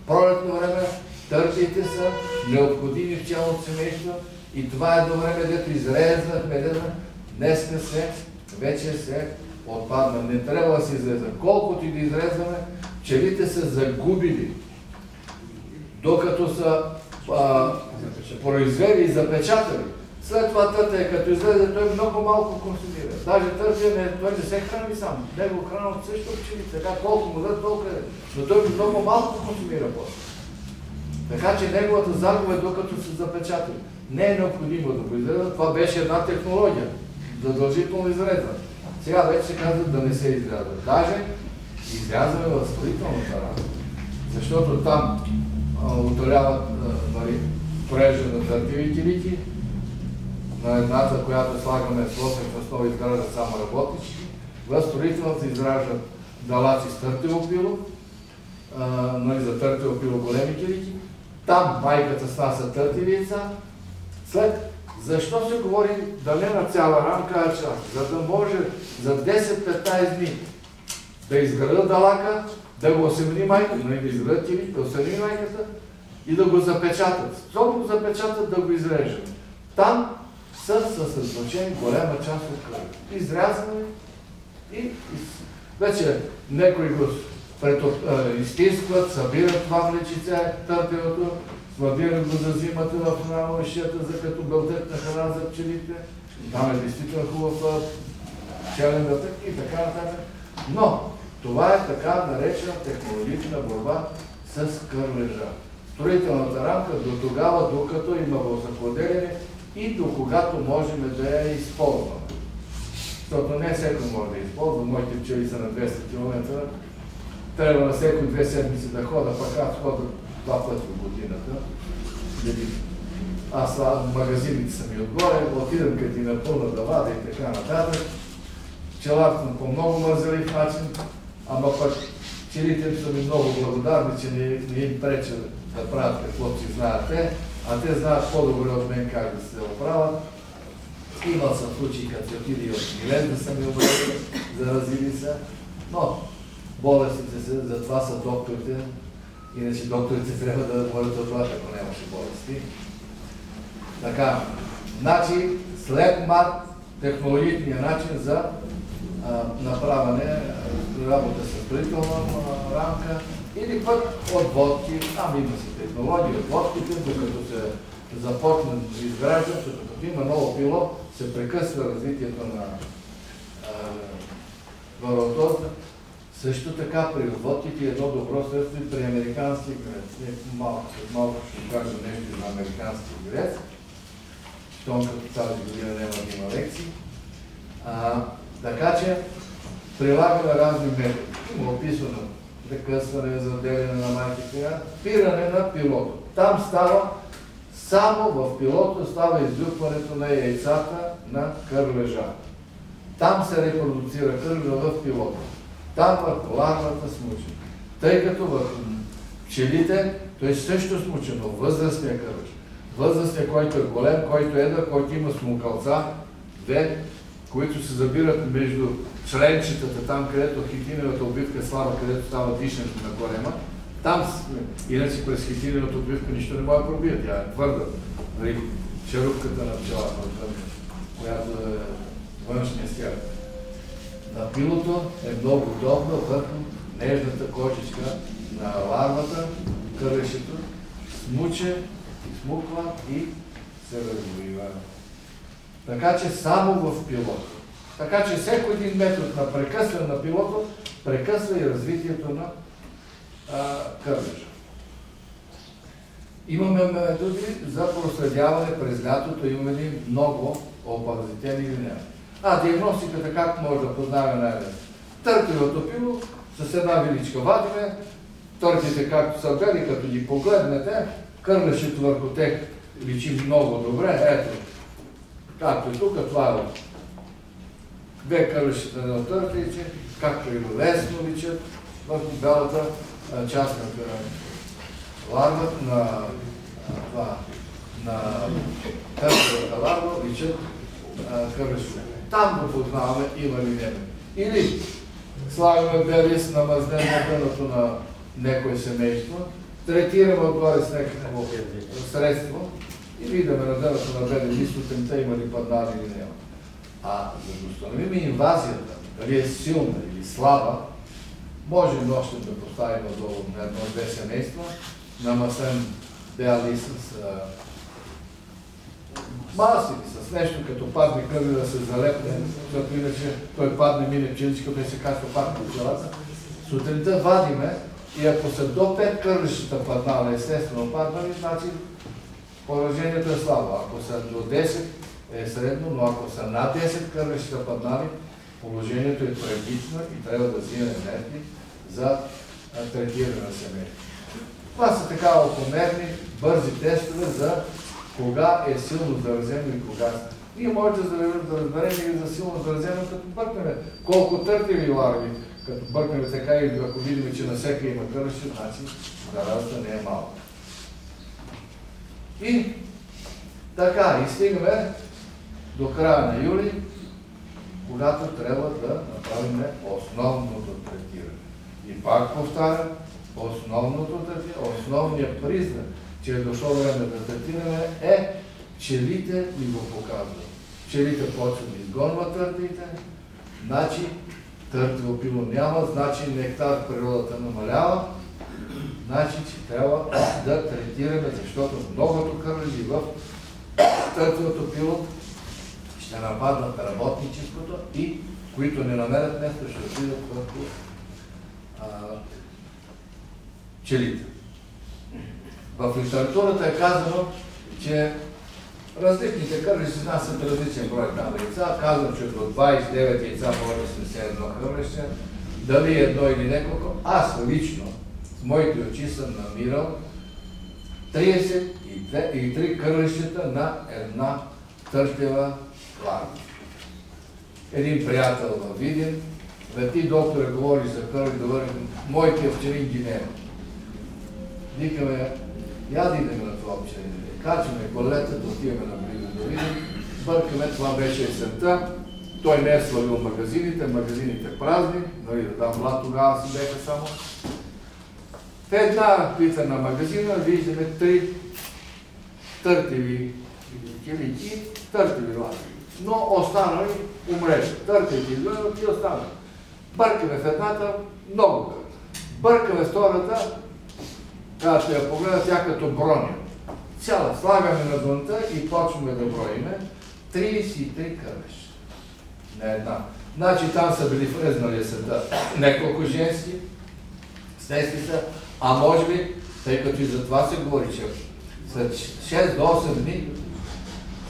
S1: Пролетно време търтите са необходими в пчелното семейство и това е едно време, дето изрезнахме, днеска вече се отпадна. Не трябва да се изрезва. Колкото и да изрезваме, пчелите са загубили, докато са произвели и запечатали. След това търтия, като излезе, той много малко консумира. Даже търтия, той не се храни сам. Него хранят също пчелите. Така колко му дадат, толкова е. Но той много малко консумира после. Така че неговата загуба е докато се запечатали. Не е необходимо да го изрезва. Това беше една технология. Задължително изрезва. Сега вече се казва да не се изрязва. Даже изрязваме в строителната рамка. Защото там отоляват прежда на търтиви килики. На едната, която слагаме с восъчна основа, изграждат само работнички. В строителната изграждат далаци с търтево пило, за търтево пило големи килики. Там майката снася търтиви яйца. След Защо се говори да не на цяла рамка, а част? За да може за 10-15 дни да изградат далака, да го осемени майката, да изградат или да осемени майката и да го запечатат. Що го запечатат, да го изрежат. Там са съсредоточени голяма част от кръвта. Изрязане и вече някои го изтискват, събират това млечице, търпилото, свърдират го за зимата в ушията, за като белтетна храна за пчелите. Там е действително хубав пчелен белтет и така нататък. Но това е така наречена технологична борба с кърлежа. Строителната рамка до тогава, докато има възподеляне и до когато можем да я използваме. Защото не всеки може да използва. Моите пчели са на 200 км. Трябва на всеки 2 седмици да хода, пък аз хода 2 пъти в годината. Аз магазините са ми отгоре, отидам като и напълна да вада и така нататък. Пчеларите съм по много мързелив начин, ама пък пчелите са ми много благодарни, че не им преча да правят каквото си знаят те, а те знаят по-добре от мен как да се оправят. Имал съм случаи, като се отиде и от Милен да са ми образили, заразили са, но болестите се, затова са докторите, иначе докторите трябва да бъдат от това, ако нямаше болести. Така, значи след март технологичният начин за направяне работа с строителна рамка или пък отводки, там има си технологии, отводките, докато се започне да изграждат, защото като има ново пило, се прекъсва развитието на варатоза. Също така при отводките е едно добро средство и при американски грец. След малко ще кажа нещо на американски грец, щом като тази година няма да има лекции. Така че прилагаме разни методи. Има описано прекъсване, заделяне на майките, спиране на пилото. Там става, само в пилото става излюпването на яйцата на кърлежа. Там се репродуцира кърлежа в пилото. Там върху ларвата смуче. Тъй като върху пчелите, той също смуче, но възрастния кърлеж. Възрастния, който е голем, който едър, който има смукалца, две, които се забират между членчетата, там където хитиновата обвивка е слаба, където става дишането на корема. Там, иначе през хитиновата обвивка нищо не може да пробие, тя е твърда. Черупката на пчелата, която е външния стяг. На пилото е много удобно върху нежната кожичка на ларвата, кърлешето, смуче, смуква и се развива. Така че само в пилото. Така че всеки един метод на прекъсване на пилото прекъсва и развитието на кърлежа. Имаме методи за проследяване през лятото, имаме ли много опаразитени или не. Диагностиката как може да познаваме най-лесно? Търкливото пило с една виличка вадиме, търките както са бели, като ги погледнете, кърлешето върху тях личи много добре. Ето, както и тук, това е две кърлешета на търките, както и лесно личат върху бялата част на ларвата, на търкливата ларва личат кърлешето. Там го познаваме има ли не. Или слагаме белис на мазнен на дъното на некое семейство, третираме отгоре с някакво средство и виждаме на дъното на белис листотемта има ли паднали или няма. За да установим инвазията, дали е силна или слаба, може нощем да поставим отдолу на едно-две семейства, намаслен бял лист с маси, с нещо като падне къде да се залепне, защото иначе той падне, мине пчеличката и се качва пак по пчелата. Сутринта вадиме и ако са до 5 кърлищата паднали, естествено паднали, значи поражението е слабо. Ако са до 10 е средно, но ако са над 10 кърлищата паднали, положението е трагично и трябва да взимаме мерки за третиране на семейството. Това са така окомерни, бързи тестове за кога е силно заразено и кога. Ние може да разберем и за силно заразено, като бъркнем колко търтиви ларви, като бъркнем така и ако видим, че на всеки има кърлеще, значи заразата не е малка. И Така, и стигаме до края на юли, когато трябва да направим основното третиране. И пак повтарям, основното третиране, основният признак, че е дошло време да третираме, е пчелите ни го показват. Пчелите почват да изгонват търтите, значи търтево пило няма, значи нектар в природата намалява, значи, че трябва да третираме, защото многото кърлежи в търтевото пило ще нападнат работническото и които не намерят место, ще отидат върху пчелите. В литературата е казано, че различните кърлежи се насят различен брой яйца. Казвам, че до 29 яйца може да се едно кърлеще. Дали едно или неколко. Аз лично с моите очи съм намирал 33 кърлещета на една търтева ларва. Един приятел във Видин, ти, докторе, говориш за кърлеж, да върнем, моите пчелин ги няма. Викаме, я дидеме на това пчелин. Качваме колетата, отиваме наблизо да видим, бъркаме, това беше есента, той не е свалил магазините празни, нали, там млад тогава си беха само. В една пита на магазина виждаме 3 търтеви килики, търтеви лази. Но останали умрели. Търтеви и останали. Бъркаме в едната, много кърта. Бъркаме в втората, когато я погледа, тя като броня. Цяла, слагаме на дънта и почваме да броиме 33 кърлеща на една. Значи там са били влезнали есента неколко женски, снесли са, а може би, тъй като и за това се говори, че след 6 до 8 дни,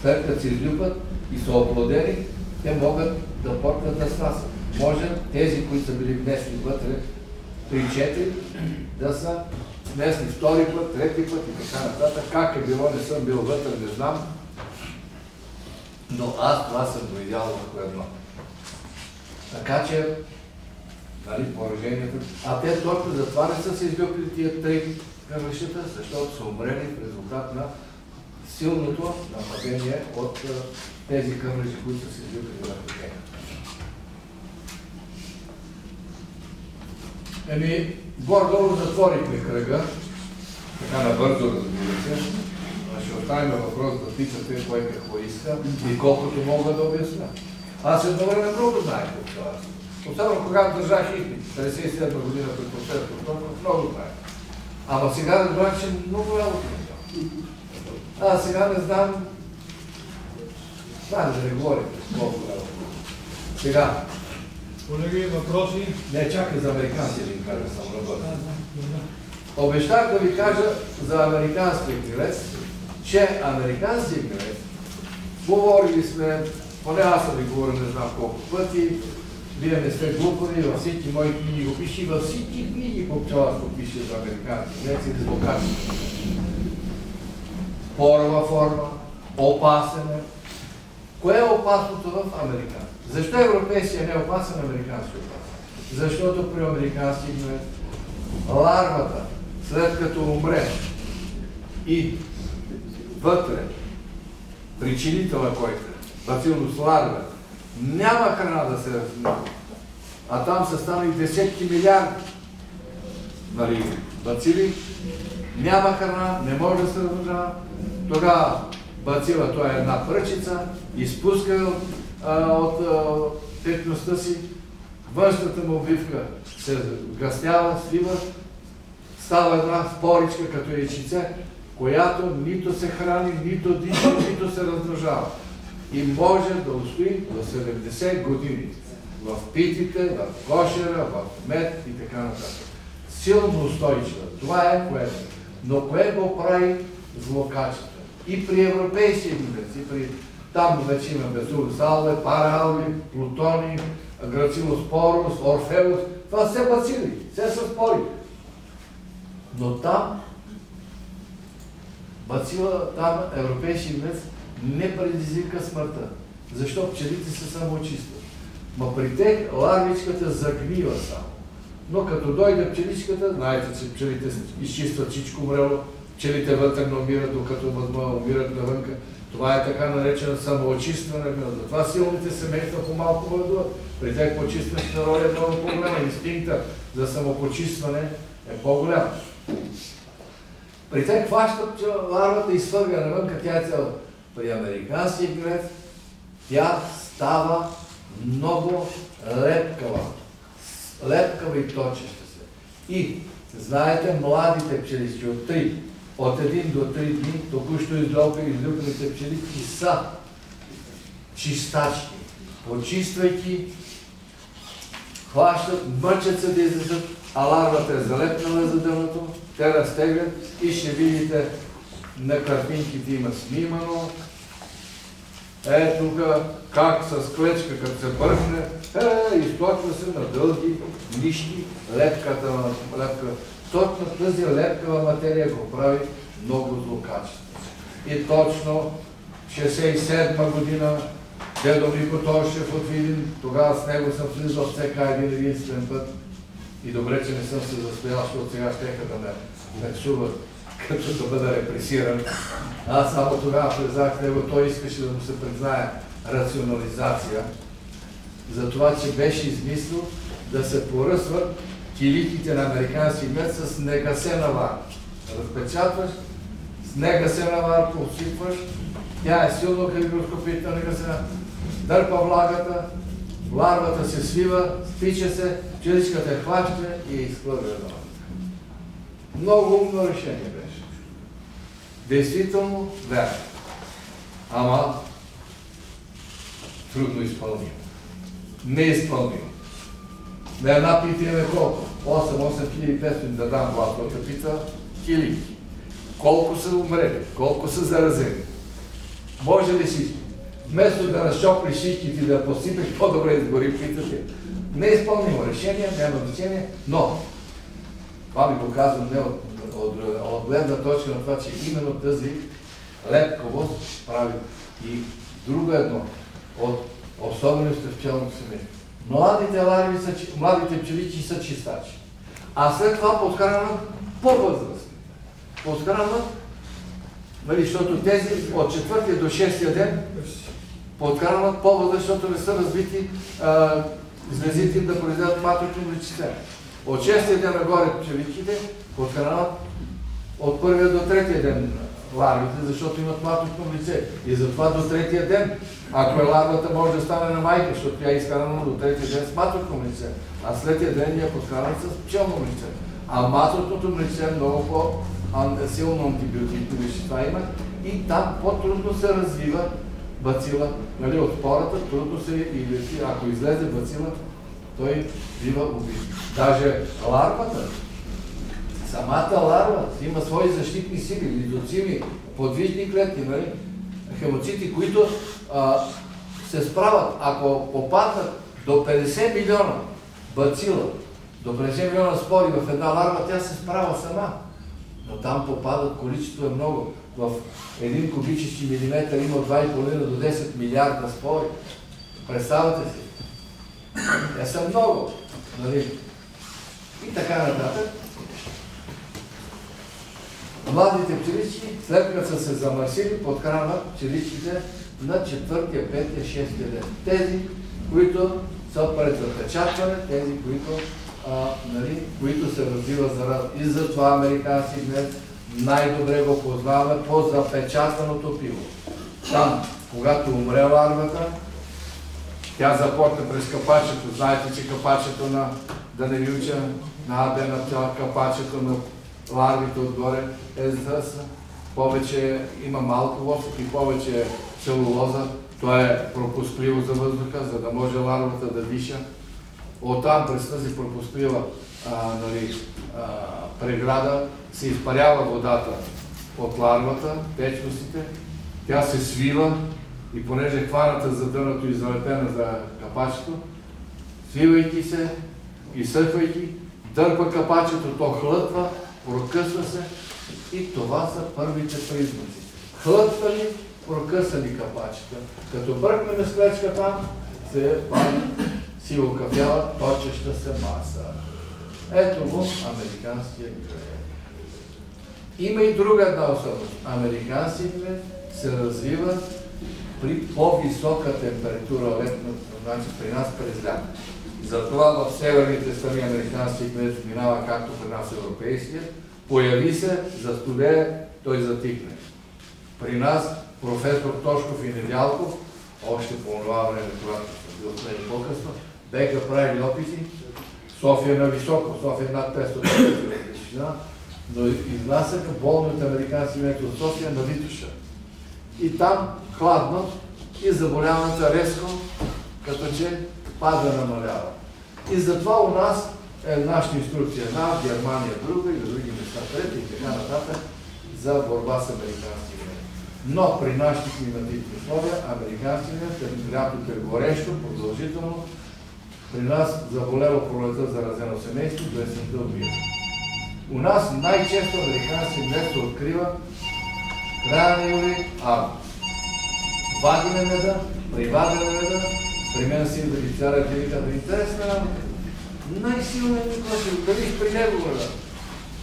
S1: след като се излюпат и са оплодени, те могат да почнат да снасят. Може тези, които са били внесли вътре 3-4, да са внесли втори път, трети път и така нататък. Как е било, не съм бил вътре, не знам. Но аз това съм го видял върху едно. Така че, нали, поражението. А те точно затова не са се излюпили тия 3 кърлещета, защото са умрели в резултат на силното нападение от тези кърлежи, които са се излюпили върху тях. Горе-долу затворихме кръга, така набързо, разбира се. Ще оставим въпрос да питате кой какво иска и колкото мога да обясня. Аз едно време много знаех от това. Особено когато държах изпит, 57 година пред професор, много знаех. Ама сега разбрах, че много работа не знам. Аз сега не знам, да не говорите колко работа. Сега.
S3: Колеги, въпроси?
S1: Не, чакай за американци да ви кажа само на бъде. Обещах да ви кажа за американския грилец, че американския грилец, говорили сме, поне аз съм ви говорил не знам колко пъти, вие не сте глупави, във всички мои книги го пише, във всички книги по пчеларство пише за американски грилец и да го кажа. Порова форма, опасен е. Кое е опасното в американски? Защо европейския не е опасен, американски е опасен? Защото при американски грилец ларвата, след като умре и вътре, причинителя, който е, бацилус ларва, няма храна да се размива, а там са станали десетки милиарди бацили, няма храна, не може да се размножава. Тогава бацила, това е една пръчица, изпуска от течността си, външната му обвивка се гъстява, свива, става една споричка като яйчице, която нито се храни, нито диша, нито се размножава. И може да устои до 70 години в питите, в кошера, в мед и така нататък. Силно устойчива. Това е което. Но кое го прави злокачествено? И при европейски грилец, и при там вече има бацилус алве, параалви, плутони, грацилоспорус, орфеус. Това все бацили, все са спори. Но там бацила, там европейски грилец не предизвика смъртта. Защо пчелите се самоочистват. Но при тях ларвичката загнива само. Но като дойде пчеличката, знаете, че пчелите изчистват всичко умрело, пчелите вътре не умират, докато умират навънка. Това е така наречено самоочистване. Затова силните семейства по-малко бъдуват. При тях почистващата роля е много по-голяма. Инстинкта за самопочистване е по-голям. При тях хващат ларвата и свърга навънка, тя е цяла. При американския греб тя става много лепкава. Лепкава и точеща се. И, знаете, младите пчелички от 1 до 3 дни, току-що излюпените пчелички са чистачки. Почиствайки, хващат, мъчат се да излезат, а ларвата е залепнала за дъното, те разтеглят и ще видите на картинките има снимано. Тук как с клечка, като се бъркне, източва се на дълги нишки лепката. Точно тази лепкава материя го прави много злокачествено. И точно 67 година дедо Мико Тошев от Видин, тогава с него съм влизал в ЦК единствен път. И добре, че не съм се застоял, защото сега щеха да ме чуват, като да бъда репресиран. Аз само тогава влезах в него, той искаше да му се признае рационализация, за това, че беше измислил да се поръсват киликите на американски мед с негасена вар. Разпечатваш, с негасена вар посипваш, тя е силно хигроскопитна негасена, дърпа влагата, ларвата се свива, спича се, пчеличката е хваща и изхвърля навън. Много умно решение беше. Действително верно. Ама трудно изпълнимо. Неизпълнимо. На една пита имаме колко? 8500 да дам главната пита килики. Колко са умрели? Колко са заразени? Може ли си? Вместо да разчоплиш шишките и да посипеш, по-добре изгори питате. Неизпълнимо решение, няма значение, но това ми показвам не от гледна точка на това, че именно тази лепковост прави. И друго едно, от особеността в пчелното семейство. Младите пчелички са чистачи. А след това подхранват по-възрастни. Подхранват, защото тези от 4-я до 6-я ден подхранват по-възрастни, защото не са развити звездите да произведат маточно млечице. От 6-я ден нагоре пчеличките подхранват от 1-я до 3-я ден ларвите, защото имат маточно млече. И затова до 3-я ден, ако е ларвата, може да стане на майка, защото тя е изхранена до 3-я ден с маточно млече. А след-я ден я подхранват с пчелно млече. А маточното млече е много по-силно антибиотични вещества има и там по-трудно се развива бацила. Нали, от спората трудно се илети. Ако излезе бацила, той бива убит. Даже ларвата, самата ларва има свои защитни сили, лизоцими, подвижни клетки, нали? Хемоцити, които се справят. Ако попаднат до 50 милиона бацила, до 50 милиона спори в една ларва, тя се справя сама. Но там попадат, количество е много. В 1 кубически милиметър има 2,5 до 10 милиарда спори. Представете си. Те са много. Нали? И така нататък. Младите пчелички, след като са се замърсили, подхранват пчеличките на 4-я, 5-я, 6-я ден. Тези, които са пред запечатване, тези, които се развиват зараза. И затова американски днес най-добре го познаваме по запечатаното пиво. Там, когато умре ларвата, тя започне през капачето. Знаете, че капачето на, да не ви уча, на адена пчела, капачето на ларвите отгоре е повече, има малко восък и повече целулоза. Това е пропускливо за въздуха, за да може ларвата да диша. Оттам през тази пропусклива преграда се изпарява водата от ларвата, течностите, тя се свива и понеже е хваната за дъното и залепена за капачето, свивайки се, изсъхвайки, дърпа капачето, то хлътва, прокъсва се и това са първите признаци. Хлътвали, прокъсали капачета. Като бъркнем с клечка там, се си окафява точеща се маса. Ето го американския греб. Има и друга една особеност. Американският греб се развива при по-висока температура летна, значи при нас през лято. Затова в северните страни американски кмет минава както при нас европейския, появи се, застудее, той затихне. При нас професор Тошков и Недялков, още по това време, когато са бил след по-късно, беха правили опити. София на високо, София над 500 височина, но изнасяха болни от американски кмет от София на Витоша. И там хладно и заболяването резко, като че пада намалява. И затова у нас е нашата инструкция една, в Германия друга и в други места трета и така нататък за борба с американски кмет. Но при нашите климатични условия, американски кмет, лятото е горещо, продължително, при нас заболело пролета заразено семейство, до есента убива. У нас най-често американски кмет се открива края на юли, август. Вадиме меда, привадиме меда, при мен си бенефициарът и вика, интересна работа. Най-силният Никола ще дали при него гледа.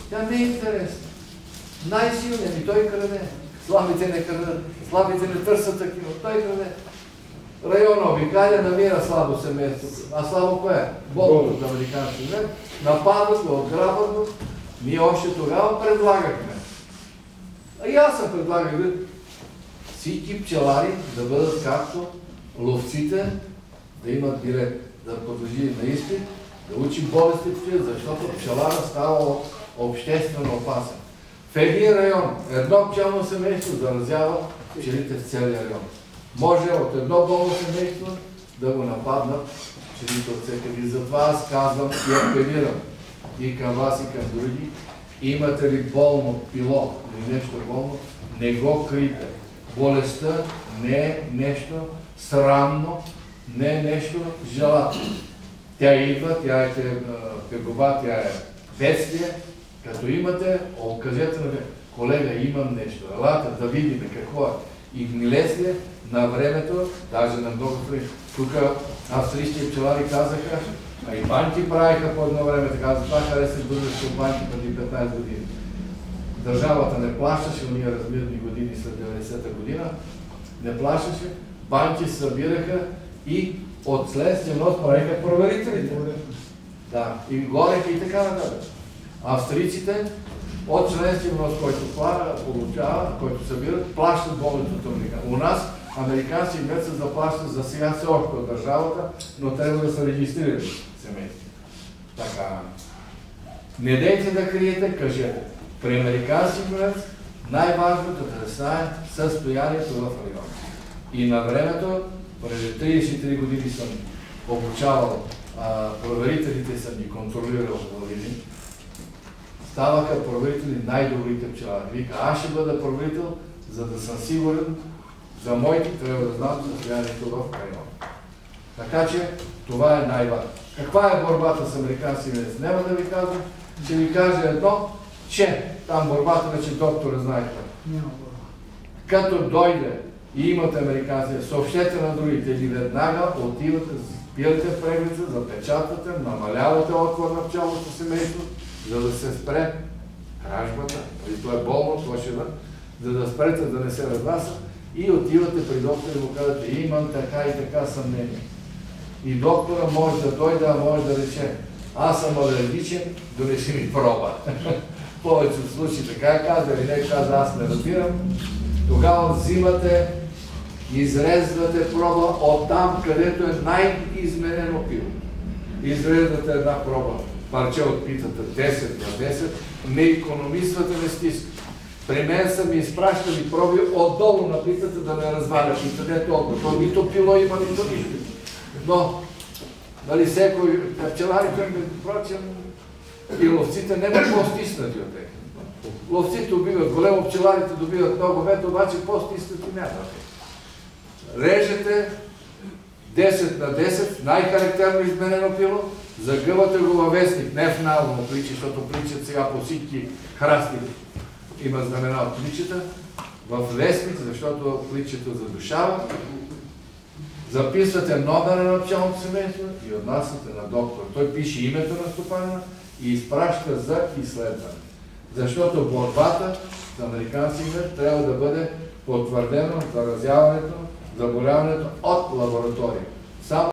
S1: Тя не е интересна. Най-силният ми той краде. Слабите не крадат, слабите не търсят такива. Той краде. Района обикаля, намира слабо семейство. А слабо кое е? Болното от американски кмет. Нападат го, отграбват го. Ние още тогава предлагахме. А и аз съм предлагах всички пчелари да бъдат както ловците, да имат билет, да подлежи на изпит, да учи болестите, защото пчелара става обществено опасен. В един район едно пчелно семейство заразява пчелите в целия район. Може от едно болно семейство да го нападнат пчелите от всекъде. И затова аз казвам и апелирам и към вас, и към други. Имате ли болно пило или нещо болно, не го крийте. Болестта не е нещо срамно, не е нещо желателно. Тя идва, тя е тегоба, тя е бедствие. Като имате, кажете на колега, имам нещо, елате да видим какво е. И гнилесие на времето, даже на много страни. Тук австрийски пчелари казаха, а и банки правиха по едно време, така затова харесах бъдеще от банки преди 15 години. Държавата не плащаше, уния размирни години след 90-та година, не плащаше, банки се събираха и от следствие нос правиха проверителите. Да, и гореха и така нататък. Австрийците от членствия внос, който получава, който събират, плащат болните от американци. У нас американски кмет се заплащат за сега все още от държавата, но трябва да са регистрирани семейства. Така. Не дейте да криете, кажете. При американски кмет най-важното да се знае състоянието в района. И на времето, преди 33 години съм обучавал, проверителите съм ги контролирал в години. Ставаха проверители най-добрите пчелари. Вика, аз ще бъда проверител, за да съм сигурен, за моите трябва да знам състоянието в района. Така че това е най-важно. Каква е борбата с американски кмет? Няма да ви казвам, ще ви кажа едно, че там борбата вече доктора знае това. Като дойде и имате американци, съобщете на другите или веднага отивате, пиете в прегледа, запечатвате, намалявате отвор на пчелното семейство, за да се спре кражбата. И това е болно, това ще да, за да спрете да не се разнася и отивате при доктора и му казвате, имам така и така съмнение. И доктора може да дойде, а може да рече, аз съм алергичен, донеси ми проба. Повече от случаи така каза или не каза, аз не разбирам. Тогава взимате, изрезвате проба от там, където е най-изменено пило. Изрезвате една проба, парче от питата 10 на 10, не икономисвате, не стискате. При мен са ми изпращали проби отдолу на питата да не разваля питата, не толкова. Нито пило има, нито нищо. Но, нали, всекой пчеларите, впрочем, и ловците не са по-стиснати от тях. Ловците убиват, големо пчеларите добиват много мед, обаче по-стиснати няма. Режете 10 на 10, най-характерно изменено пило, загъвате го във вестник, не в наво на пличи, защото пличат сега по всички храсти. Има знамена от пличета, в вестник, защото пличето задушава. Записвате номера на пчелното семейство и отнасяте на доктор. Той пише името на стопанина и изпраща за изследване. Защото борбата с американците трябва да бъде потвърдено заразяването, заболяването от лаборатория. Само